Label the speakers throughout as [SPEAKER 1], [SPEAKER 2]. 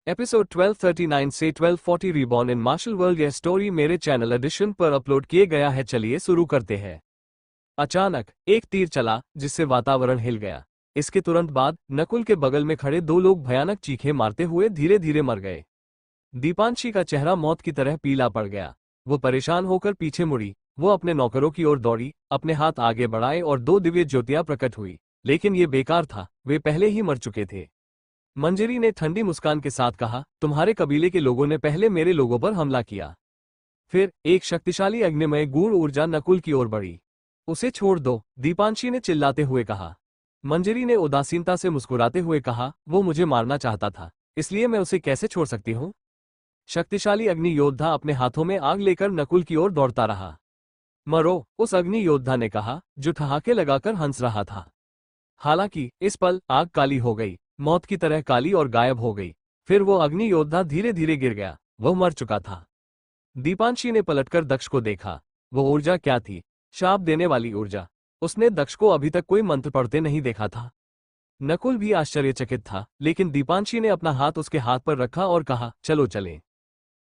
[SPEAKER 1] Episode 1239 से 1240 reborn in martial world. यह story मेरे चैनल एडिशन पर अपलोड किए गया है। चलिए शुरू करते हैं। अचानक एक तीर चला जिससे वातावरण हिल गया। इसके तुरंत बाद नकुल के बगल में खड़े दो लोग भयानक चीखें मारते हुए धीरे धीरे मर गए। दीपांशी का चेहरा मौत की तरह पीला पड़ गया। वो परेशान होकर पीछे मुड़ी। वो अपने नौकरों की ओर दौड़ी, अपने हाथ आगे बढ़ाए और दो दिव्य ज्योतियां प्रकट हुई। लेकिन ये बेकार था, वे पहले ही मर चुके थे। मंजरी ने ठंडी मुस्कान के साथ कहा, तुम्हारे कबीले के लोगों ने पहले मेरे लोगों पर हमला किया। फिर एक शक्तिशाली अग्निमय गूढ़ ऊर्जा नकुल की ओर बढ़ी। उसे छोड़ दो, दीपांशी ने चिल्लाते हुए कहा। मंजरी ने उदासीनता से मुस्कुराते हुए कहा, वो मुझे मारना चाहता था, इसलिए मैं उसे कैसे छोड़ सकती हूँ। शक्तिशाली अग्नि योद्धा अपने हाथों में आग लेकर नकुल की ओर दौड़ता रहा। मरो, उस अग्नि योद्धा ने कहा, जो ठहाके लगाकर हंस रहा था। हालांकि इस पल आग काली हो गई, मौत की तरह काली और गायब हो गई। फिर वो अग्नि योद्धा धीरे धीरे गिर गया। वह मर चुका था। दीपांशी ने पलटकर दक्ष को देखा। वो ऊर्जा क्या थी? शाप देने वाली ऊर्जा। उसने दक्ष को अभी तक कोई मंत्र पढ़ते नहीं देखा था। नकुल भी आश्चर्यचकित था, लेकिन दीपांशी ने अपना हाथ उसके हाथ पर रखा और कहा, चलो चलें।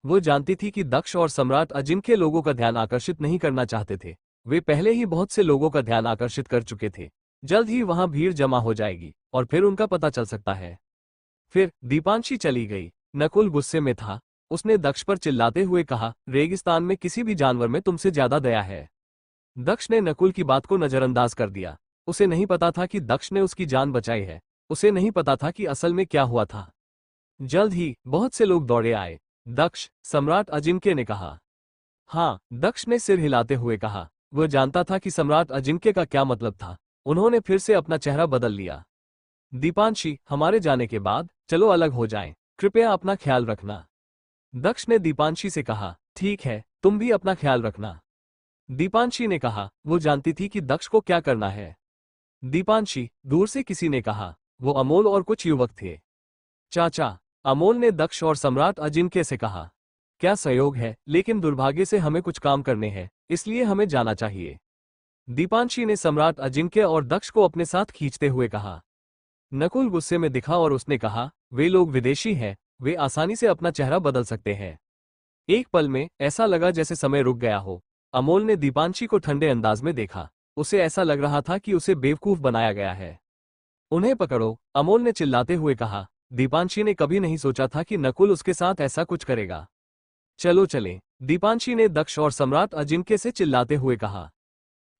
[SPEAKER 1] वो जानती थी कि दक्ष और सम्राट अजिंक्य लोगों का ध्यान आकर्षित नहीं करना चाहते थे। वे पहले ही बहुत से लोगों का ध्यान आकर्षित कर चुके थे। जल्द ही वहां भीड़ जमा हो जाएगी और फिर उनका पता चल सकता है। फिर दीपांशी चली गई। नकुल गुस्से में था। उसने दक्ष पर चिल्लाते हुए कहा, रेगिस्तान में किसी भी जानवर में तुमसे ज्यादा दया है। दक्ष ने नकुल की बात को नजरअंदाज कर दिया। उसे नहीं पता था कि दक्ष ने उसकी जान बचाई है। उसे नहीं पता था कि असल में क्या हुआ था। जल्द ही बहुत से लोग दौड़े आए। दक्ष, सम्राट अजिंक्य ने कहा। हाँ, दक्ष ने सिर हिलाते हुए कहा। वह जानता था कि सम्राट अजिंक्य का क्या मतलब था। उन्होंने फिर से अपना चेहरा बदल लिया। दीपांशी, हमारे जाने के बाद चलो अलग हो जाएं। कृपया अपना ख्याल रखना। दक्ष ने दीपांशी से कहा। ठीक है, तुम भी अपना ख्याल रखना। दीपांशी ने कहा। वो जानती थी कि दक्ष को क्या करना है। दीपांशी, दूर से किसी ने कहा। वो अमोल और कुछ युवक थे। चाचा, अमोल ने दक्ष और सम्राट अजिंक्य से कहा। क्या सहयोग है, लेकिन दुर्भाग्य से हमें कुछ काम करने हैं, इसलिए हमें जाना चाहिए। दीपांशी ने सम्राट अजिंक्य और दक्ष को अपने साथ खींचते हुए कहा। नकुल गुस्से में दिखा और उसने कहा, वे लोग विदेशी हैं, वे आसानी से अपना चेहरा बदल सकते हैं। एक पल में ऐसा लगा जैसे समय रुक गया हो। अमोल ने दीपांशी को ठंडे अंदाज में देखा। उसे ऐसा लग रहा था कि उसे बेवकूफ बनाया गया है। उन्हें पकड़ो, अमोल ने चिल्लाते हुए कहा। दीपांशी ने कभी नहीं सोचा था कि नकुल उसके साथ ऐसा कुछ करेगा। चलो चलें, दीपांशी ने दक्ष और सम्राट अजिंक्य से चिल्लाते हुए कहा।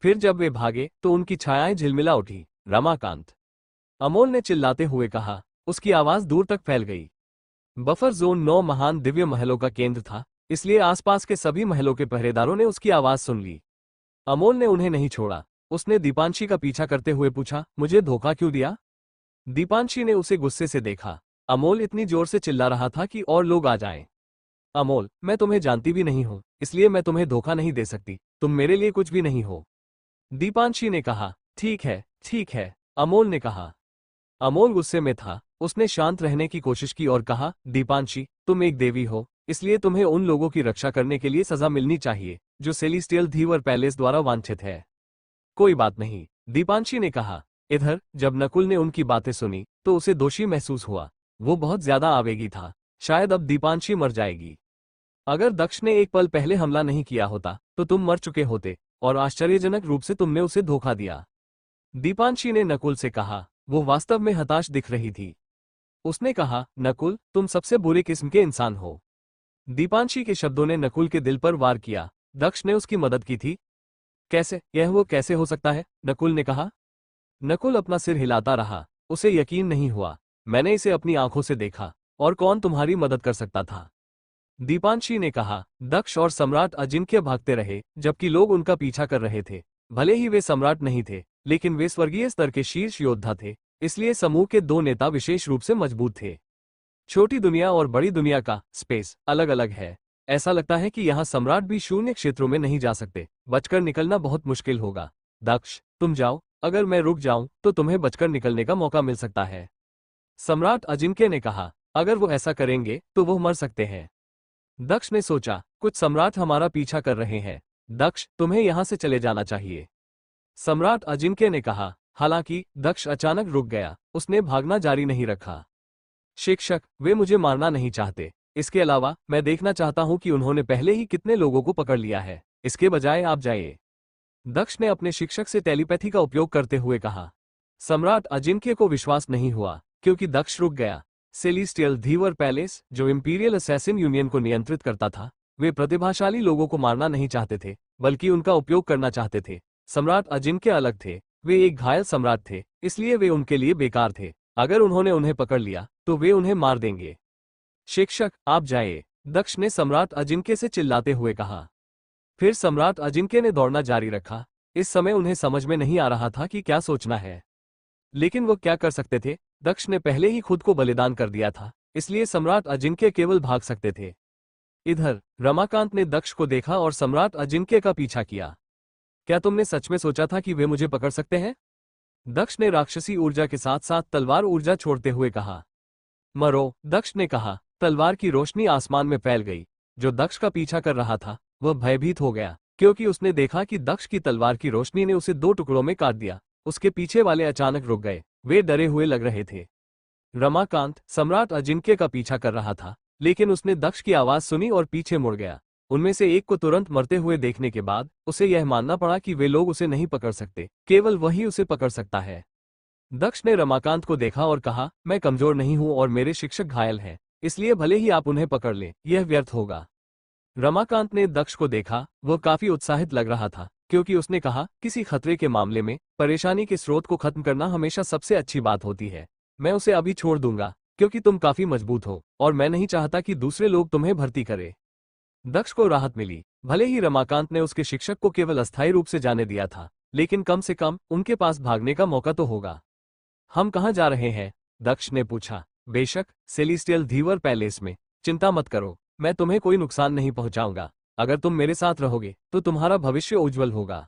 [SPEAKER 1] फिर जब वे भागे तो उनकी छायाएं झिलमिला उठी। रमाकांत, अमोल ने चिल्लाते हुए कहा। उसकी आवाज दूर तक फैल गई। बफर जोन 9 महान दिव्य महलों का केंद्र था, इसलिए आसपास के सभी महलों के पहरेदारों ने उसकी आवाज सुन ली। अमोल ने उन्हें नहीं छोड़ा। उसने दीपांशी का पीछा करते हुए पूछा, मुझे धोखा क्यों दिया? दीपांशी ने उसे गुस्से से देखा। अमोल इतनी जोर से चिल्ला रहा था कि और लोग आ जाएं। अमोल, मैं तुम्हें जानती भी नहीं हूं, इसलिए मैं तुम्हें धोखा नहीं दे सकती। तुम मेरे लिए कुछ भी नहीं हो। दीपांशी ने कहा। ठीक है, अमोल ने कहा। अमोल गुस्से में था। उसने शांत रहने की कोशिश की और कहा, दीपांशी, तुम एक देवी हो, इसलिए तुम्हें उन लोगों की रक्षा करने के लिए सजा मिलनी चाहिए जो सेलिस्टियल धीवर पैलेस द्वारा वांछित है। कोई बात नहीं, दीपांशी ने कहा। इधर जब नकुल ने उनकी बातें सुनी तो उसे दोषी महसूस हुआ। वो बहुत ज्यादा आवेगी था। शायद अब दीपांशी मर जाएगी। अगर दक्ष ने एक पल पहले हमला नहीं किया होता तो तुम मर चुके होते, और आश्चर्यजनक रूप से तुमने उसे धोखा दिया। दीपांशी ने नकुल से कहा। वो वास्तव में हताश दिख रही थी। उसने कहा, नकुल, तुम सबसे बुरे किस्म के इंसान हो। दीपांशी के शब्दों ने नकुल के दिल पर वार किया। दक्ष ने उसकी मदद की थी? कैसे? यह वो कैसे हो सकता है? नकुल ने कहा। नकुल अपना सिर हिलाता रहा। उसे यकीन नहीं हुआ। मैंने इसे अपनी आंखों से देखा। और कौन तुम्हारी मदद कर सकता था? दीपांशी ने कहा। दक्ष और सम्राट अजिंक्य भागते रहे जबकि लोग उनका पीछा कर रहे थे। भले ही वे सम्राट नहीं थे, लेकिन वे स्वर्गीय स्तर के शीर्ष योद्धा थे, इसलिए समूह के दो नेता विशेष रूप से मजबूत थे। छोटी दुनिया और बड़ी दुनिया का स्पेस अलग अलग है। ऐसा लगता है कि यहाँ सम्राट भी शून्य क्षेत्रों में नहीं जा सकते। बचकर निकलना बहुत मुश्किल होगा। दक्ष, तुम जाओ, अगर मैं रुक जाऊं तो तुम्हें बचकर निकलने का मौका मिल सकता है। सम्राट अजिंक्य ने कहा। अगर वो ऐसा करेंगे तो वो मर सकते हैं। दक्ष ने सोचा, कुछ सम्राट हमारा पीछा कर रहे हैं। दक्ष, तुम्हें यहां से चले जाना चाहिए। सम्राट अजिंक्य ने कहा। हालांकि दक्ष अचानक रुक गया। उसने भागना जारी नहीं रखा। शिक्षक, वे मुझे मारना नहीं चाहते। इसके अलावा मैं देखना चाहता हूं कि उन्होंने पहले ही कितने लोगों को पकड़ लिया है। इसके बजाय आप जाइए। दक्ष ने अपने शिक्षक से टेलीपैथी का उपयोग करते हुए कहा। सम्राट अजिंक्य को विश्वास नहीं हुआ, क्योंकि दक्ष रुक गया। सेलेस्टियल धीवर पैलेस, जो इंपीरियल असैसिन यूनियन को नियंत्रित करता था, वे प्रतिभाशाली लोगों को मारना नहीं चाहते थे, बल्कि उनका उपयोग करना चाहते थे। सम्राट अजिंक्य अलग थे, वे एक घायल सम्राट थे, इसलिए वे उनके लिए बेकार थे। अगर उन्होंने उन्हें पकड़ लिया तो वे उन्हें मार देंगे। शिक्षक, आप जाइए, दक्ष ने सम्राट अजिंक्य से चिल्लाते हुए कहा। फिर सम्राट अजिंक्य ने दौड़ना जारी रखा। इस समय उन्हें समझ में नहीं आ रहा था कि क्या सोचना है, लेकिन वो क्या कर सकते थे। दक्ष ने पहले ही खुद को बलिदान कर दिया था, इसलिए सम्राट अजिंक्य केवल भाग सकते थे। इधर रमाकांत ने दक्ष को देखा और सम्राट अजिंक्य का पीछा किया। क्या तुमने सच में सोचा था कि वे मुझे पकड़ सकते हैं? दक्ष ने राक्षसी ऊर्जा के साथ साथ तलवार ऊर्जा छोड़ते हुए कहा। मरो, दक्ष ने कहा। तलवार की रोशनी आसमान में फैल गई। जो दक्ष का पीछा कर रहा था वह भयभीत हो गया, क्योंकि उसने देखा कि दक्ष की तलवार की रोशनी ने उसे 2 टुकड़ों में काट दिया। उसके पीछे वाले अचानक रुक गए, वे डरे हुए लग रहे थे। रमाकांत सम्राट अजिंक्य का पीछा कर रहा था, लेकिन उसने दक्ष की आवाज सुनी और पीछे मुड़ गया। उनमें से एक को तुरंत मरते हुए देखने के बाद उसे यह मानना पड़ा कि वे लोग उसे नहीं पकड़ सकते, केवल वही उसे पकड़ सकता है। दक्ष ने रमाकांत को देखा और कहा, मैं कमजोर नहीं हूं और मेरे शिक्षक घायल हैं, इसलिए भले ही आप उन्हें पकड़ लें, यह व्यर्थ होगा। रमाकांत ने दक्ष को देखा, वह काफी उत्साहित लग रहा था, क्योंकि उसने कहा, किसी खतरे के मामले में परेशानी के स्रोत को खत्म करना हमेशा सबसे अच्छी बात होती है। मैं उसे अभी छोड़ दूंगा, क्योंकि तुम काफी मजबूत हो और मैं नहीं चाहता कि दूसरे लोग तुम्हें भर्ती करें। दक्ष को राहत मिली। भले ही रमाकांत ने उसके शिक्षक को केवल अस्थायी रूप से जाने दिया था, लेकिन कम से कम उनके पास भागने का मौका तो होगा। हम कहाँ जा रहे हैं? दक्ष ने पूछा। बेशक, सेलेस्टियल धीवर पैलेस में। चिंता मत करो, मैं तुम्हें कोई नुकसान नहीं पहुंचाऊंगा। अगर तुम मेरे साथ रहोगे तो तुम्हारा भविष्य उज्जवल होगा।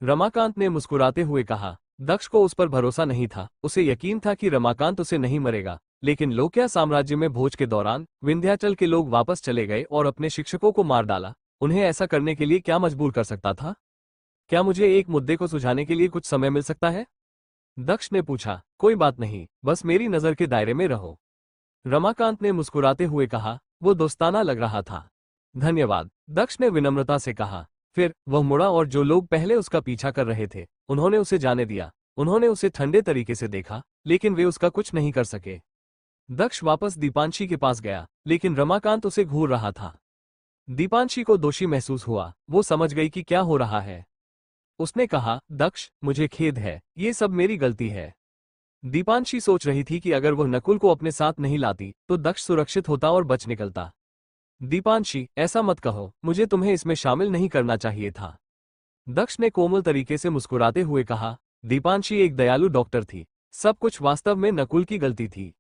[SPEAKER 1] रमाकांत ने मुस्कुराते हुए कहा। दक्ष को उस पर भरोसा नहीं था। उसे यकीन था कि रमाकांत उसे नहीं मरेगा, लेकिन लोक्या साम्राज्य में भोज के दौरान विंध्याचल के लोग वापस चले गए और अपने शिक्षकों को मार डाला। उन्हें ऐसा करने के लिए क्या मजबूर कर सकता था? क्या मुझे एक मुद्दे को सुलझाने के लिए कुछ समय मिल सकता है? दक्ष ने पूछा। कोई बात नहीं, बस मेरी नजर के दायरे में रहो। रमाकांत ने मुस्कुराते हुए कहा। वो दोस्ताना लग रहा था। धन्यवाद, दक्ष ने विनम्रता से कहा। फिर वह मुड़ा और जो लोग पहले उसका पीछा कर रहे थे उन्होंने उसे जाने दिया। उन्होंने उसे ठंडे तरीके से देखा, लेकिन वे उसका कुछ नहीं कर सके। दक्ष वापस दीपांशी के पास गया, लेकिन रमाकांत उसे घूर रहा था। दीपांशी को दोषी महसूस हुआ। वो समझ गई कि क्या हो रहा है। उसने कहा, दक्ष, मुझे खेद है, ये सब मेरी गलती है। दीपांशी सोच रही थी कि अगर वह नकुल को अपने साथ नहीं लाती तो दक्ष सुरक्षित होता और बच निकलता। दीपांशी, ऐसा मत कहो, मुझे तुम्हें इसमें शामिल नहीं करना चाहिए था। दक्ष ने कोमल तरीके से मुस्कुराते हुए कहा। दीपांशी एक दयालु डॉक्टर थी। सब कुछ वास्तव में नकुल की गलती थी।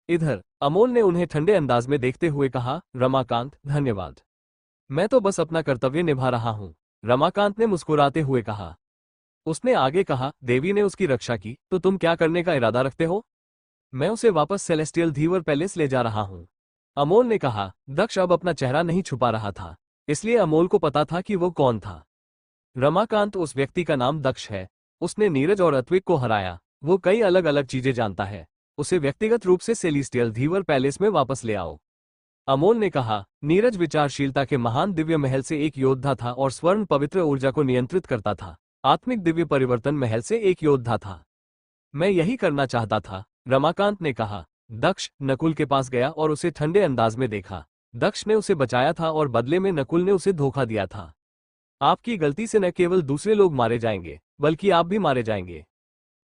[SPEAKER 1] इधर अमोल ने उन्हें ठंडे अंदाज में देखते हुए कहा। रमाकांत, धन्यवाद। मैं तो बस अपना कर्तव्य निभा रहा हूं, रमाकांत ने मुस्कुराते हुए कहा। उसने आगे कहा, देवी ने उसकी रक्षा की, तो तुम क्या करने का इरादा रखते हो? मैं उसे वापस सेलेस्टियल धीवर पैलेस ले जा रहा हूं, अमोल ने कहा। दक्ष अब अपना चेहरा नहीं छुपा रहा था, इसलिए अमोल को पता था कि वो कौन था। रमाकांत, उस व्यक्ति का नाम दक्ष है। उसने नीरज और अत्विक को हराया। वो कई अलग अलग चीजें जानता है। उसे व्यक्तिगत रूप से सेलेस्टियल धीवर पैलेस में वापस ले आओ, अमोल ने कहा। नीरज विचारशीलता के महान दिव्य महल से एक योद्धा था और स्वर्ण पवित्र ऊर्जा को नियंत्रित करता था। आत्मिक दिव्य परिवर्तन महल से एक योद्धा था। मैं यही करना चाहता था, रमाकांत ने कहा। दक्ष नकुल के पास गया और उसे ठंडे अंदाज में देखा। दक्ष ने उसे बचाया था और बदले में नकुल ने उसे धोखा दिया था। आपकी गलती से न केवल दूसरे लोग मारे जाएंगे, बल्कि आप भी मारे जाएंगे,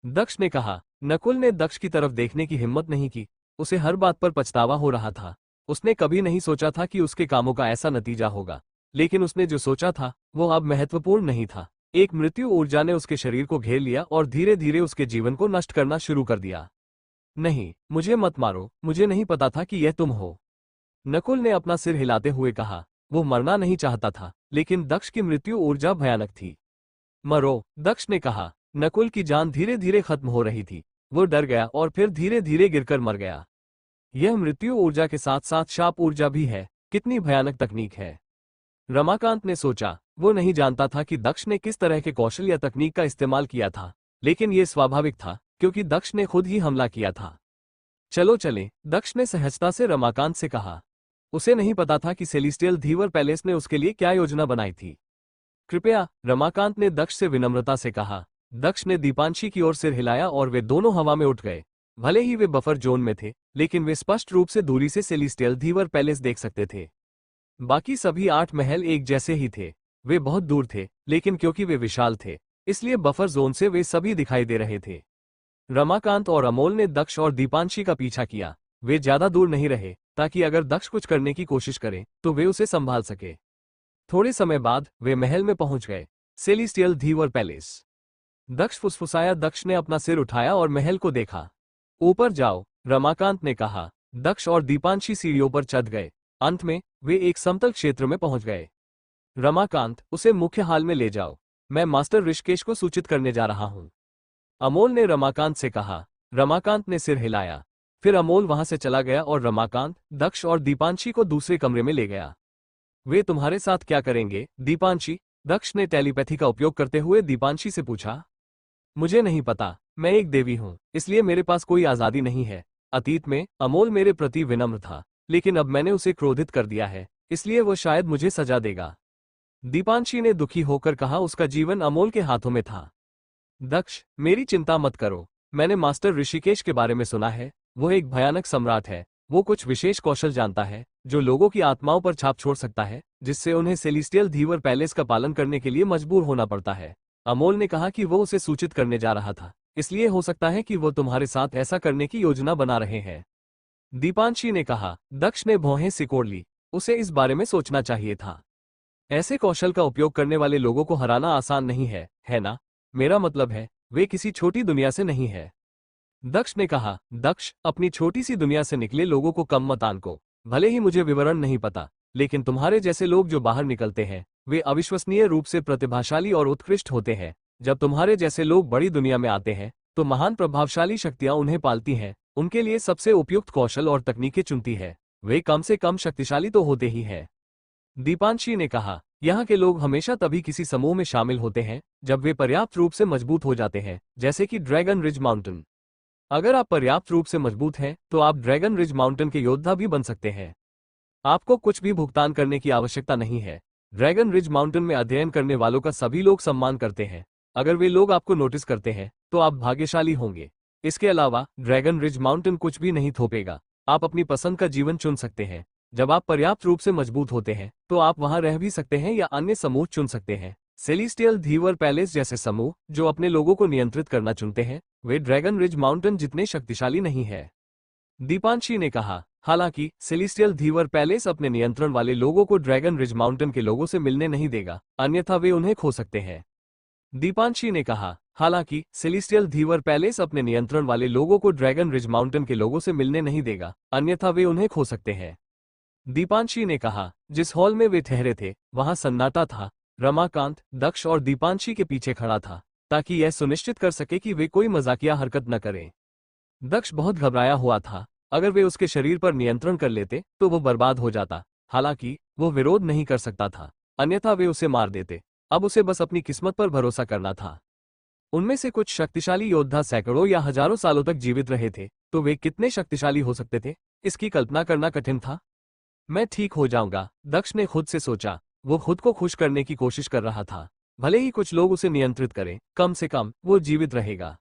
[SPEAKER 1] दक्ष ने कहा। नकुल ने दक्ष की तरफ देखने की हिम्मत नहीं की। उसे हर बात पर पछतावा हो रहा था। उसने कभी नहीं सोचा था कि उसके कामों का ऐसा नतीजा होगा, लेकिन उसने जो सोचा था वो अब महत्वपूर्ण नहीं था। एक मृत्यु ऊर्जा ने उसके शरीर को घेर लिया और धीरे धीरे उसके जीवन को नष्ट करना शुरू कर दिया। नहीं, मुझे मत मारो, मुझे नहीं पता था कि यह तुम हो, नकुल ने अपना सिर हिलाते हुए कहा। वो मरना नहीं चाहता था, लेकिन दक्ष की मृत्यु ऊर्जा भयानक थी। मरो, दक्ष ने कहा। नकुल की जान धीरे धीरे खत्म हो रही थी। वो डर गया और फिर धीरे धीरे गिरकर मर गया। यह मृत्यु ऊर्जा के साथ साथ शाप ऊर्जा भी है। कितनी भयानक तकनीक है, रमाकांत ने सोचा। वो नहीं जानता था कि दक्ष ने किस तरह के कौशल या तकनीक का इस्तेमाल किया था, लेकिन यह स्वाभाविक था, क्योंकि दक्ष ने खुद ही हमला किया था। चलो चले, दक्ष ने सहजता से रमाकांत से कहा। उसे नहीं पता था कि सेलेस्टियल धीवर पैलेस ने उसके लिए क्या योजना बनाई थी। कृपया, रमाकांत ने दक्ष से विनम्रता से कहा। दक्ष ने दीपांशी की ओर सिर हिलाया और वे दोनों हवा में उठ गए। भले ही वे बफर जोन में थे, लेकिन वे स्पष्ट रूप से दूरी से सेलेस्टियल धीवर पैलेस देख सकते थे। बाकी सभी 8 महल एक जैसे ही थे। वे बहुत दूर थे, लेकिन क्योंकि वे विशाल थे, इसलिए बफर जोन से वे सभी दिखाई दे रहे थे। रमाकांत और अमोल ने दक्ष और दीपांशी का पीछा किया। वे ज्यादा दूर नहीं रहे, ताकि अगर दक्ष कुछ करने की कोशिश करे तो वे उसे संभाल सके। थोड़े समय बाद वे महल में पहुंच गए, सेलेस्टियल धीवर पैलेस। दक्ष फुसफुसाया। दक्ष ने अपना सिर उठाया और महल को देखा। ऊपर जाओ, रमाकांत ने कहा। दक्ष और दीपांशी सीढ़ियों पर चढ़ गए। अंत में वे एक समतल क्षेत्र में पहुंच गए। रमाकांत, उसे मुख्य हाल में ले जाओ। मैं मास्टर ऋषिकेश को सूचित करने जा रहा हूं, अमोल ने रमाकांत से कहा। रमाकांत ने सिर हिलाया। फिर अमोल वहां से चला गया और रमाकांत, दक्ष और दीपांशी को दूसरे कमरे में ले गया। वे तुम्हारे साथ क्या करेंगे, दीपांशी? दक्ष ने टेलीपैथी का उपयोग करते हुए दीपांशी से पूछा। मुझे नहीं पता, मैं एक देवी हूं, इसलिए मेरे पास कोई आजादी नहीं है। अतीत में अमोल मेरे प्रति विनम्र था, लेकिन अब मैंने उसे क्रोधित कर दिया है, इसलिए वो शायद मुझे सजा देगा। दीपांशी ने दुखी होकर कहा। उसका जीवन अमोल के हाथों में था। दक्ष, मेरी चिंता मत करो। मैंने मास्टर ऋषिकेश के बारे में सुना है। वो एक भयानक सम्राट है। वो कुछ विशेष कौशल जानता है, जो लोगों की आत्माओं पर छाप छोड़ सकता है, जिससे उन्हें सेलेस्टियल धीवर पैलेस का पालन करने के लिए मजबूर होना पड़ता है। अमोल ने कहा कि वो उसे सूचित करने जा रहा था, इसलिए हो सकता है कि वो तुम्हारे साथ ऐसा करने की योजना बना रहे हैं, दीपांशी ने कहा। दक्ष ने भौहें सिकोड़ ली। उसे इस बारे में सोचना चाहिए था। ऐसे कौशल का उपयोग करने वाले लोगों को हराना आसान नहीं है ना? मेरा मतलब है, वे किसी छोटी दुनिया से नहीं है। दक्ष ने कहा। दक्ष, अपनी छोटी सी दुनिया से निकले लोगों को कम मत आंको। भले ही मुझे विवरण नहीं पता, लेकिन तुम्हारे जैसे लोग जो बाहर निकलते हैं, वे अविश्वसनीय रूप से प्रतिभाशाली और उत्कृष्ट होते हैं। जब तुम्हारे जैसे लोग बड़ी दुनिया में आते हैं, तो महान प्रभावशाली शक्तियां उन्हें पालती हैं, उनके लिए सबसे उपयुक्त कौशल और तकनीकें चुनती है। वे कम से कम शक्तिशाली तो होते ही हैं, दीपांशी ने कहा। यहाँ के लोग हमेशा तभी किसी समूह में शामिल होते हैं जब वे पर्याप्त रूप से मजबूत हो जाते हैं, जैसे कि ड्रैगन रिज माउंटेन। अगर आप पर्याप्त रूप से मजबूत हैं, तो आप ड्रैगन रिज माउंटेन के योद्धा भी बन सकते हैं। आपको कुछ भी भुगतान करने की आवश्यकता नहीं है। ड्रैगन रिज माउंटेन में अध्ययन करने वालों का सभी लोग सम्मान करते हैं। अगर वे लोग आपको नोटिस करते हैं, तो आप भाग्यशाली होंगे। इसके अलावा ड्रैगन रिज माउंटेन कुछ भी नहीं थोपेगा। आप अपनी पसंद का जीवन चुन सकते हैं। जब आप पर्याप्त रूप से मजबूत होते हैं, तो आप वहां रह भी सकते हैं या अन्य समूह चुन सकते हैं। सेलेस्टियल धीवर पैलेस जैसे समूह जो अपने लोगों को नियंत्रित करना चुनते हैं, वे ड्रैगन रिज माउंटेन जितने शक्तिशाली नहीं है, दीपांशी ने कहा। हालांकि सेलेस्टियल धीवर पैलेस अपने नियंत्रण वाले लोगों को ड्रैगन रिज माउंटेन के लोगों से मिलने नहीं देगा, अन्यथा वे उन्हें खो सकते हैं, दीपांशी ने कहा। हालांकि सेलेस्टियल धीवर पैलेस अपने नियंत्रण वाले लोगों को ड्रैगन रिज माउंटेन के लोगों से मिलने नहीं देगा, अन्यथा वे उन्हें खो सकते हैं, दीपांशी ने कहा। जिस हॉल में वे ठहरे थे, वहां सन्नाटा था। रमाकांत, दक्ष और दीपांशी के पीछे खड़ा था, ताकि यह सुनिश्चित कर सके कि वे कोई मजाकिया हरकत न करें। दक्ष बहुत घबराया हुआ था। अगर वे उसके शरीर पर नियंत्रण कर लेते, तो वो बर्बाद हो जाता। हालांकि वो विरोध नहीं कर सकता था, अन्यथा वे उसे मार देते। अब उसे बस अपनी किस्मत पर भरोसा करना था। उनमें से कुछ शक्तिशाली योद्धा सैकड़ों या हजारों सालों तक जीवित रहे थे, तो वे कितने शक्तिशाली हो सकते थे, इसकी कल्पना करना कठिन था। मैं ठीक हो जाऊंगा, दक्ष ने खुद से सोचा। वो खुद को खुश करने की कोशिश कर रहा था। भले ही कुछ लोग उसे नियंत्रित करें, कम से कम वो जीवित रहेगा।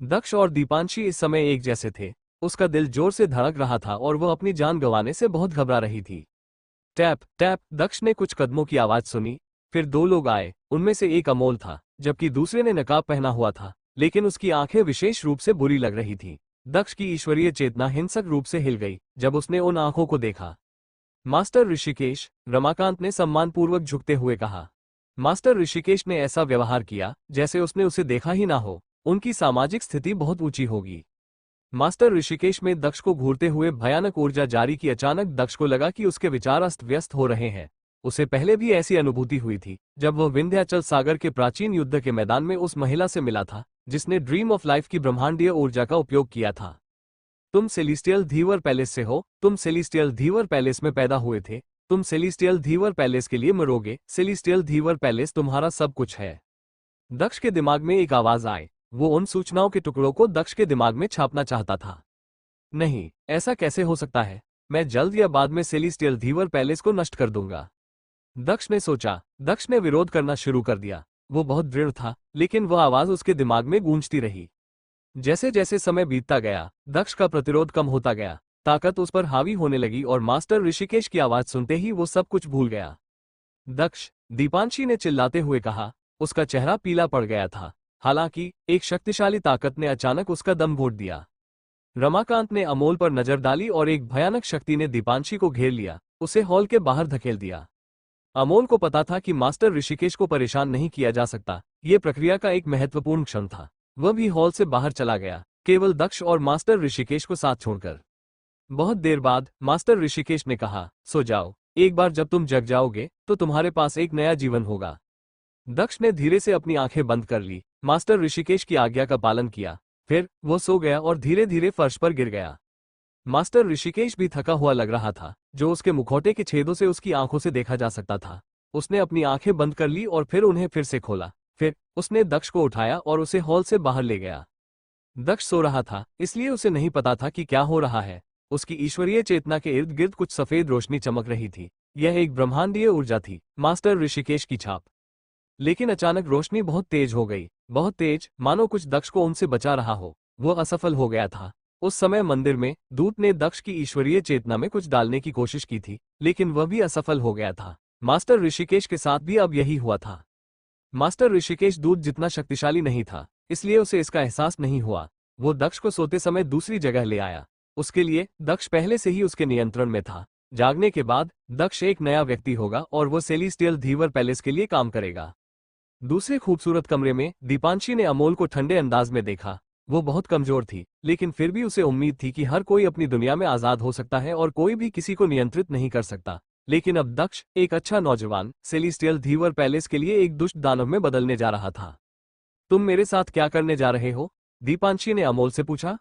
[SPEAKER 1] दक्ष और दीपांशी इस समय एक जैसे थे। उसका दिल जोर से धड़क रहा था और वह अपनी जान गंवाने से बहुत घबरा रही थी। टैप टैप, दक्ष ने कुछ कदमों की आवाज सुनी। फिर 2 लोग आए। उनमें से एक अमोल था, जबकि दूसरे ने नकाब पहना हुआ था, लेकिन उसकी आंखें विशेष रूप से बुरी लग रही थी। दक्ष की ईश्वरीय चेतना हिंसक रूप से हिल गई जब उसने उन आंखों को देखा। मास्टर ऋषिकेश, रमाकांत ने सम्मानपूर्वक झुकते हुए कहा। मास्टर ऋषिकेश ने ऐसा व्यवहार किया जैसे उसने उसे देखा ही ना हो। उनकी सामाजिक स्थिति बहुत ऊंची होगी। मास्टर ऋषिकेश में दक्ष को घूरते हुए भयानक ऊर्जा जारी की। अचानक दक्ष को लगा कि उसके विचार अस्त व्यस्त हो रहे हैं। उसे पहले भी ऐसी अनुभूति हुई थी, जब वह विंध्याचल सागर के प्राचीन युद्ध के मैदान में उस महिला से मिला था, जिसने ड्रीम ऑफ लाइफ की ब्रह्मांडीय ऊर्जा का उपयोग किया था। तुम सेलेस्टियल धीवर पैलेस से हो। तुम सेलेस्टियल धीवर पैलेस में पैदा हुए थे। तुम सेलेस्टियल धीवर पैलेस के लिए मरोगे। सेलेस्टियल धीवर पैलेस तुम्हारा सब कुछ है। दक्ष के दिमाग में एक आवाज आई। वो उन सूचनाओं के टुकड़ों को दक्ष के दिमाग में छापना चाहता था। नहीं, ऐसा कैसे हो सकता है? मैं जल्द या बाद में सेलेस्टियल धीवर पैलेस को नष्ट कर दूंगा। दक्ष ने सोचा। दक्ष ने विरोध करना शुरू कर दिया। वो बहुत दृढ़ था, लेकिन वह आवाज उसके दिमाग में गूंजती रही। जैसे जैसे समय बीतता गया, दक्ष का प्रतिरोध कम होता गया, ताकत उस पर हावी होने लगी और मास्टर ऋषिकेश की आवाज सुनते ही वो सब कुछ भूल गया। दक्ष, दीपांशी ने चिल्लाते हुए कहा। उसका चेहरा पीला पड़ गया था। हालांकि एक शक्तिशाली ताकत ने अचानक उसका दम घोट दिया। रमाकांत ने अमोल पर नजर डाली और एक भयानक शक्ति ने दीपांशी को घेर लिया, उसे हॉल के बाहर धकेल दिया। अमोल को पता था कि मास्टर ऋषिकेश को परेशान नहीं किया जा सकता। ये प्रक्रिया का एक महत्वपूर्ण क्षण था। वह भी हॉल से बाहर चला गया, केवल दक्ष और मास्टर ऋषिकेश को साथ छोड़कर। बहुत देर बाद मास्टर ऋषिकेश ने कहा, सो जाओ, एक बार जब तुम जग जाओगे तो तुम्हारे पास एक नया जीवन होगा। दक्ष ने धीरे से अपनी आंखें बंद कर ली, मास्टर ऋषिकेश की आज्ञा का पालन किया। फिर वो सो गया और धीरे धीरे फर्श पर गिर गया। मास्टर ऋषिकेश भी थका हुआ लग रहा था, जो उसके मुखौटे के छेदों से उसकी आंखों से देखा जा सकता था। उसने अपनी आंखें बंद कर ली और फिर उन्हें फिर से खोला। फिर उसने दक्ष को उठाया और उसे हॉल से बाहर ले गया। दक्ष सो रहा था, इसलिए उसे नहीं पता था कि क्या हो रहा है। उसकी ईश्वरीय चेतना के इर्द गिर्द कुछ सफेद रोशनी चमक रही थी। यह एक ब्रह्मांडीय ऊर्जा थी, मास्टर ऋषिकेश की छाप। लेकिन अचानक रोशनी बहुत तेज हो गई, बहुत तेज, मानो कुछ दक्ष को उनसे बचा रहा हो। वो असफल हो गया था। उस समय मंदिर में दूत ने दक्ष की ईश्वरीय चेतना में कुछ डालने की कोशिश की थी, लेकिन वह भी असफल हो गया था। मास्टर ऋषिकेश के साथ भी अब यही हुआ था। मास्टर ऋषिकेश दूत जितना शक्तिशाली नहीं था, इसलिए उसे इसका एहसास नहीं हुआ। वो दक्ष को सोते समय दूसरी जगह ले आया। उसके लिए दक्ष पहले से ही उसके नियंत्रण में था। जागने के बाद दक्ष एक नया व्यक्ति होगा और वो सेलेस्टियल धीवर पैलेस के लिए काम करेगा। दूसरे खूबसूरत कमरे में दीपांशी ने अमोल को ठंडे अंदाज में देखा। वो बहुत कमजोर थी, लेकिन फिर भी उसे उम्मीद थी कि हर कोई अपनी दुनिया में आजाद हो सकता है और कोई भी किसी को नियंत्रित नहीं कर सकता। लेकिन अब दक्ष, एक अच्छा नौजवान, सेलेस्टियल धीवर पैलेस के लिए एक दुष्ट दानव में बदलने जा रहा था। तुम मेरे साथ क्या करने जा रहे हो? दीपांशी ने अमोल से पूछा।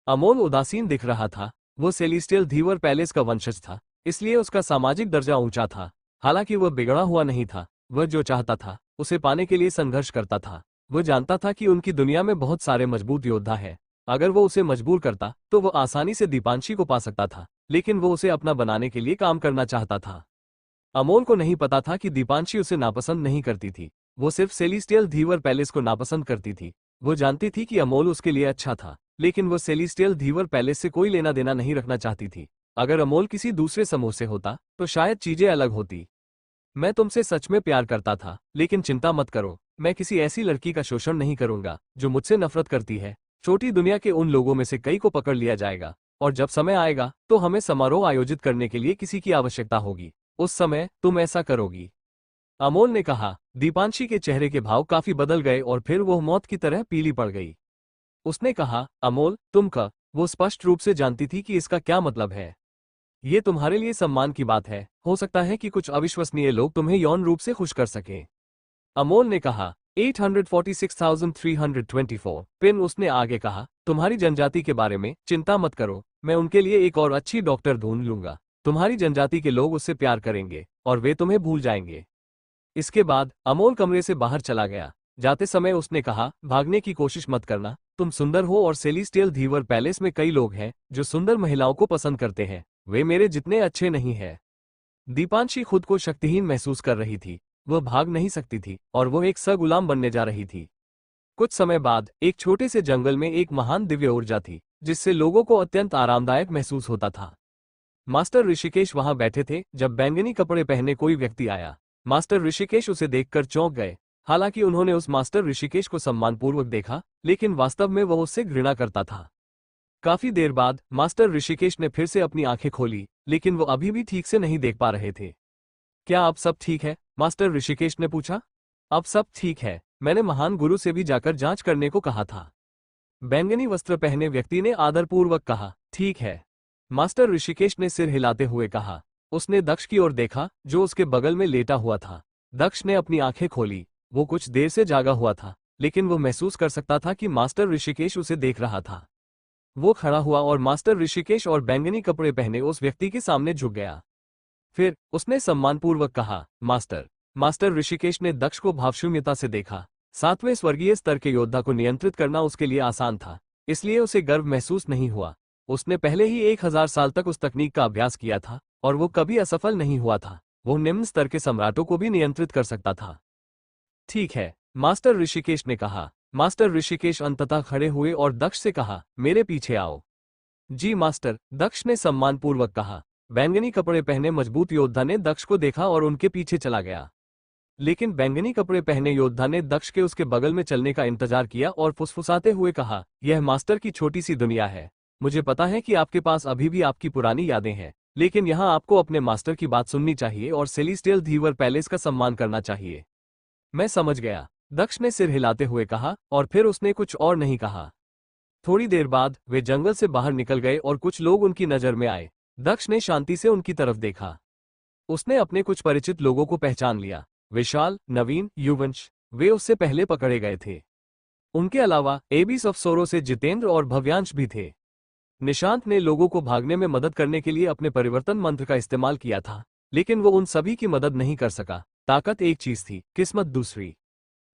[SPEAKER 1] अमोल उदासीन दिख रहा था। वो सेलेस्टियल धीवर पैलेस का वंशज था, इसलिए उसका सामाजिक दर्जा ऊंचा था। हालांकि वह बिगड़ा हुआ नहीं था। वह जो चाहता था उसे पाने के लिए संघर्ष करता था। वह जानता था कि उनकी दुनिया में बहुत सारे मजबूत योद्धा हैं। अगर वो उसे मजबूर करता तो वो आसानी से दीपांशी को पा सकता था, लेकिन वो उसे अपना बनाने के लिए काम करना चाहता था। अमोल को नहीं पता था कि दीपांशी उसे नापसंद नहीं करती थी। वो सिर्फ सेलेस्टियल धीवर पैलेस को नापसंद करती थी। वो जानती थी कि अमोल उसके लिए अच्छा था, लेकिन वो सेलेस्टियल धीवर पैलेस से कोई लेना देना नहीं रखना चाहती थी। अगर अमोल किसी दूसरे समूह से होता तो शायद चीजें अलग होती। मैं तुमसे सच में प्यार करता था, लेकिन चिंता मत करो, मैं किसी ऐसी लड़की का शोषण नहीं करूंगा जो मुझसे नफरत करती है। छोटी दुनिया के उन लोगों में से कई को पकड़ लिया जाएगा, और जब समय आएगा तो हमें समारोह आयोजित करने के लिए किसी की आवश्यकता होगी। उस समय तुम ऐसा करोगी। अमोल ने कहा। दीपांशी के चेहरे के भाव काफी बदल गए और फिर वह मौत की तरह पीली पड़ गई। उसने कहा, अमोल, तुम का। वो स्पष्ट रूप से जानती थी कि इसका क्या मतलब है। ये तुम्हारे लिए सम्मान की बात है। हो सकता है कि कुछ अविश्वसनीय लोग तुम्हें यौन रूप से खुश कर सकें। अमोल ने कहा। 846,324 पिन। उसने आगे कहा, तुम्हारी जनजाति के बारे में चिंता मत करो, मैं उनके लिए एक और अच्छी डॉक्टर ढूंढ लूंगा। तुम्हारी जनजाति के लोग उससे प्यार करेंगे और वे तुम्हें भूल जाएंगे। इसके बाद अमोल कमरे से बाहर चला गया। जाते समय उसने कहा, भागने की कोशिश मत करना। तुम सुंदर हो और सेलेस्टियल धीवर पैलेस में कई लोग हैं जो सुंदर महिलाओं को पसंद करते हैं। वे मेरे जितने अच्छे नहीं हैं। दीपांशी खुद को शक्तिहीन महसूस कर रही थी। वह भाग नहीं सकती थी और वह एक गुलाम बनने जा रही थी। कुछ समय बाद एक छोटे से जंगल में एक महान दिव्य ऊर्जा थी, जिससे लोगों को अत्यंत आरामदायक महसूस होता था। मास्टर ऋषिकेश वहां बैठे थे जब बैंगनी कपड़े पहने कोई व्यक्ति आया। मास्टर ऋषिकेश उसे देखकर चौंक गए। हालांकि उन्होंने उस मास्टर ऋषिकेश को सम्मानपूर्वक देखा, लेकिन वास्तव में वह उससे घृणा करता था। काफी देर बाद मास्टर ऋषिकेश ने फिर से अपनी आंखें खोली, लेकिन वो अभी भी ठीक से नहीं देख पा रहे थे। क्या अब सब ठीक है? मास्टर ऋषिकेश ने पूछा। अब सब ठीक है, मैंने महान गुरु से भी जाकर जांच करने को कहा था। बैंगनी वस्त्र पहने व्यक्ति ने आदरपूर्वक कहा। ठीक है, मास्टर ऋषिकेश ने सिर हिलाते हुए कहा। उसने दक्ष की ओर देखा, जो उसके बगल में लेटा हुआ था। दक्ष ने अपनी आंखें खोली। वो कुछ देर से जागा हुआ था, लेकिन वो महसूस कर सकता था कि मास्टर ऋषिकेश उसे देख रहा था। वो खड़ा हुआ और मास्टर ऋषिकेश और बैंगनी कपड़े पहने उस व्यक्ति के सामने झुक गया। फिर उसने सम्मानपूर्वक कहा, मास्टर। मास्टर ऋषिकेश ने दक्ष को भावशून्यता से देखा। 7वें स्वर्गीय स्तर के योद्धा को नियंत्रित करना उसके लिए आसान था, इसलिए उसे गर्व महसूस नहीं हुआ। उसने पहले ही 1000 साल तक उस तकनीक का अभ्यास किया था और वो कभी असफल नहीं हुआ था। वो निम्न स्तर के सम्राटों को भी नियंत्रित कर सकता था। ठीक है, मास्टर ऋषिकेश ने कहा। मास्टर ऋषिकेश अंततः खड़े हुए और दक्ष से कहा, मेरे पीछे आओ। जी मास्टर, दक्ष ने सम्मानपूर्वक कहा। बैंगनी कपड़े पहने मजबूत योद्धा ने दक्ष को देखा और उनके पीछे चला गया। लेकिन बैंगनी कपड़े पहने योद्धा ने दक्ष के उसके बगल में चलने का इंतजार किया और फुसफुसाते हुए कहा, यह मास्टर की छोटी सी दुनिया है। मुझे पता है कि आपके पास अभी भी आपकी पुरानी यादें हैं, लेकिन यहाँ आपको अपने मास्टर की बात सुननी चाहिए और सेलेस्टियल धीवर पैलेस का सम्मान करना चाहिए। मैं समझ गया, दक्ष ने सिर हिलाते हुए कहा, और फिर उसने कुछ और नहीं कहा। थोड़ी देर बाद वे जंगल से बाहर निकल गए और कुछ लोग उनकी नजर में आए। दक्ष ने शांति से उनकी तरफ देखा। उसने अपने कुछ परिचित लोगों को पहचान लिया। विशाल, नवीन, युवंश, वे उससे पहले पकड़े गए थे। उनके अलावा एबीस अफसरों से जितेंद्र और भव्यांश भी थे। निशांत ने लोगों को भागने में मदद करने के लिए अपने परिवर्तन मंत्र का इस्तेमाल किया था, लेकिन वो उन सभी की मदद नहीं कर सका। ताकत एक चीज थी, किस्मत दूसरी।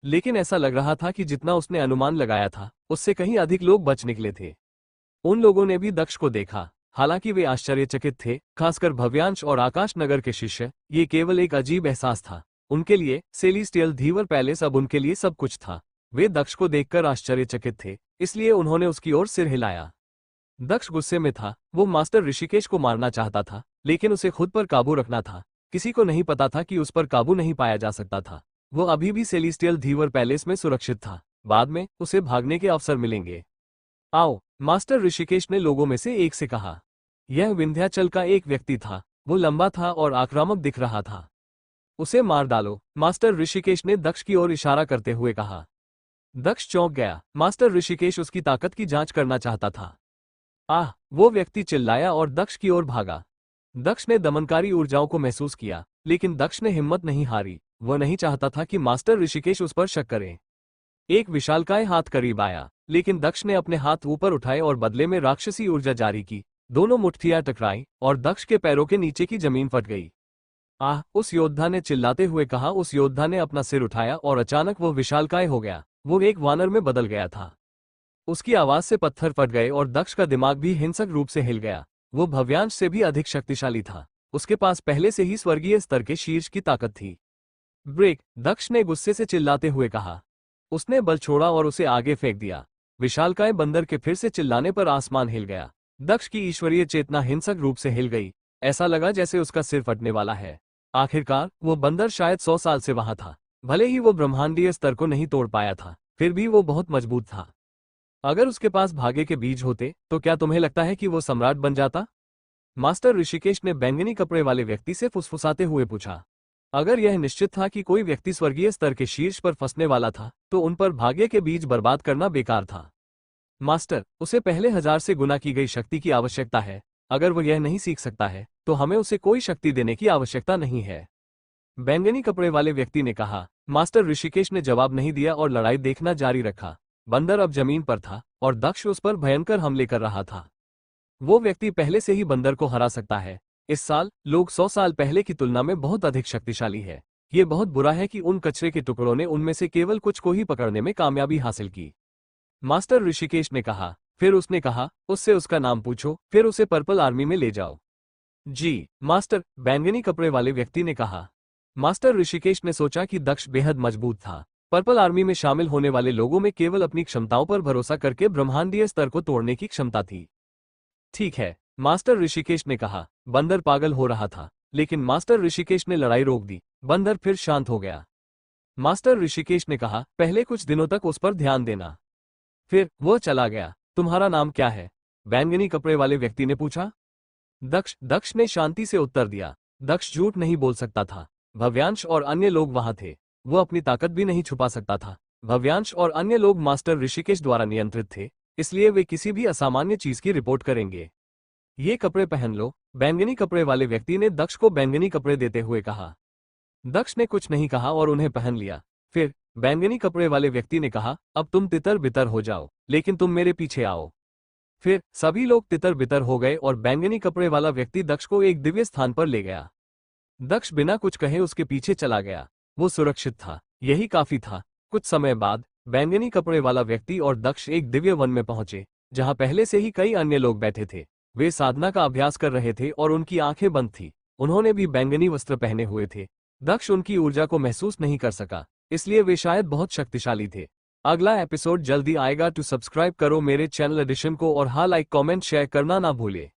[SPEAKER 1] लेकिन ऐसा लग रहा था कि जितना उसने अनुमान लगाया था, उससे कहीं अधिक लोग बच निकले थे। उन लोगों ने भी दक्ष को देखा, हालांकि वे आश्चर्यचकित थे, खासकर भव्यांश और आकाश नगर के शिष्य। ये केवल एक अजीब एहसास था। उनके लिए सेलेस्टियल धीवर पैलेस अब उनके लिए सब कुछ था। वे दक्ष को देखकर आश्चर्यचकित थे, इसलिए उन्होंने उसकी ओर सिर हिलाया। दक्ष गुस्से में था। वो मास्टर ऋषिकेश को मारना चाहता था, लेकिन उसे खुद पर काबू रखना था। किसी को नहीं पता था कि उस पर काबू नहीं पाया जा सकता था। वो अभी भी सेलेस्टियल धीवर पैलेस में सुरक्षित था। बाद में उसे भागने के अवसर मिलेंगे। आओ, मास्टर ऋषिकेश ने लोगों में से एक से कहा। यह विंध्याचल का एक व्यक्ति था। वो लंबा था और आक्रामक दिख रहा था। उसे मार डालो, मास्टर ऋषिकेश ने दक्ष की ओर इशारा करते हुए कहा। दक्ष चौंक गया। मास्टर ऋषिकेश उसकी ताकत की जांच करना चाहता था। आह, वो व्यक्ति चिल्लाया और दक्ष की ओर भागा। दक्ष ने दमनकारी ऊर्जाओं को महसूस किया, लेकिन दक्ष ने हिम्मत नहीं हारी। वह नहीं चाहता था कि मास्टर ऋषिकेश उस पर शक करे। एक विशालकाय हाथ करीब आया, लेकिन दक्ष ने अपने हाथ ऊपर उठाए और बदले में राक्षसी ऊर्जा जारी की। दोनों मुट्ठियां टकराई और दक्ष के पैरों के नीचे की जमीन फट गई। आह, उस योद्धा ने चिल्लाते हुए कहा। उस योद्धा ने अपना सिर उठाया और अचानक वह विशालकाय हो गया। वो एक वानर में बदल गया था। उसकी आवाज से पत्थर फट गए और दक्ष का दिमाग भी हिंसक रूप से हिल गया। वो भव्यांश से भी अधिक शक्तिशाली था। उसके पास पहले से ही स्वर्गीय स्तर के शीर्ष की ताकत थी। ब्रेक, दक्ष ने गुस्से से चिल्लाते हुए कहा। उसने बल छोड़ा और उसे आगे फेंक दिया। विशालकाय बंदर के फिर से चिल्लाने पर आसमान हिल गया। दक्ष की ईश्वरीय चेतना हिंसक रूप से हिल गई। ऐसा लगा जैसे उसका सिर फटने वाला है। आखिरकार वो बंदर शायद 100 साल से वहां था। भले ही वो ब्रह्मांडीय स्तर को नहीं तोड़ पाया था, फिर भी वो बहुत मजबूत था। अगर उसके पास भाग्य के बीज होते तो क्या तुम्हें लगता है कि वो सम्राट बन जाता? मास्टर ऋषिकेश ने बैंगनी कपड़े वाले व्यक्ति से फुसफुसाते हुए पूछा। अगर यह निश्चित था कि कोई व्यक्ति स्वर्गीय स्तर के शीर्ष पर फंसने वाला था, तो उन पर भाग्य के बीज बर्बाद करना बेकार था। मास्टर, उसे पहले 1000 से गुना की गई शक्ति की आवश्यकता है। अगर वो यह नहीं सीख सकता है, तो हमें उसे कोई शक्ति देने की आवश्यकता नहीं है, बैंगनी कपड़े वाले व्यक्ति ने कहा। मास्टर ऋषिकेश ने जवाब नहीं दिया और लड़ाई देखना जारी रखा। बंदर अब जमीन पर था और दक्ष उस पर भयंकर हमले कर रहा था। वो व्यक्ति पहले से ही बंदर को हरा सकता है। इस साल लोग 100 साल पहले की तुलना में बहुत अधिक शक्तिशाली है। ये बहुत बुरा है कि उन कचरे के टुकड़ों ने उनमें से केवल कुछ को ही पकड़ने में कामयाबी हासिल की, मास्टर ऋषिकेश ने कहा। फिर उसने कहा, उससे उसका नाम पूछो, फिर उसे पर्पल आर्मी में ले जाओ। जी मास्टर, बैंगनी कपड़े वाले व्यक्ति ने कहा। मास्टर ऋषिकेश ने सोचा कि दक्ष बेहद मजबूत था। पर्पल आर्मी में शामिल होने वाले लोगों में केवल अपनी क्षमताओं पर भरोसा करके ब्रह्मांडीय स्तर को तोड़ने की क्षमता थी। ठीक है, मास्टर ऋषिकेश ने कहा। बंदर पागल हो रहा था, लेकिन मास्टर ऋषिकेश ने लड़ाई रोक दी। बंदर फिर शांत हो गया। मास्टर ऋषिकेश ने कहा, पहले कुछ दिनों तक उस पर ध्यान देना। फिर वो चला गया। तुम्हारा नाम क्या है? बैंगनी कपड़े वाले व्यक्ति ने पूछा। दक्ष ने शांति से उत्तर दिया। दक्ष झूठ नहीं बोल सकता था। भव्यांश और अन्य लोग वहां थे। वो अपनी ताकत भी नहीं छुपा सकता था। भव्यांश और अन्य लोग मास्टर ऋषिकेश द्वारा नियंत्रित थे, इसलिए वे किसी भी असामान्य चीज की रिपोर्ट करेंगे। ये कपड़े पहन लो, बैंगनी कपड़े वाले व्यक्ति ने दक्ष को बैंगनी कपड़े देते हुए कहा। दक्ष ने कुछ नहीं कहा और उन्हें पहन लिया। फिर बैंगनी कपड़े वाले व्यक्ति ने कहा, अब तुम तितर बितर हो जाओ, लेकिन तुम मेरे पीछे आओ। फिर सभी लोग तितर बितर हो गए और बैंगनी कपड़े वाला व्यक्ति दक्ष को एक दिव्य स्थान पर ले गया। दक्ष बिना कुछ कहे उसके पीछे चला गया। वो सुरक्षित था, यही काफी था। कुछ समय बाद बैंगनी कपड़े वाला व्यक्ति और दक्ष एक दिव्य वन में पहुंचे, जहां पहले से ही कई अन्य लोग बैठे थे। वे साधना का अभ्यास कर रहे थे और उनकी आंखें बंद थी। उन्होंने भी बैंगनी वस्त्र पहने हुए थे। दक्ष उनकी ऊर्जा को महसूस नहीं कर सका, इसलिए वे शायद बहुत शक्तिशाली थे। अगला एपिसोड जल्दी आएगा। टू सब्सक्राइब करो मेरे चैनल एडिशन को और हाँ, लाइक कमेंट शेयर करना ना भूले।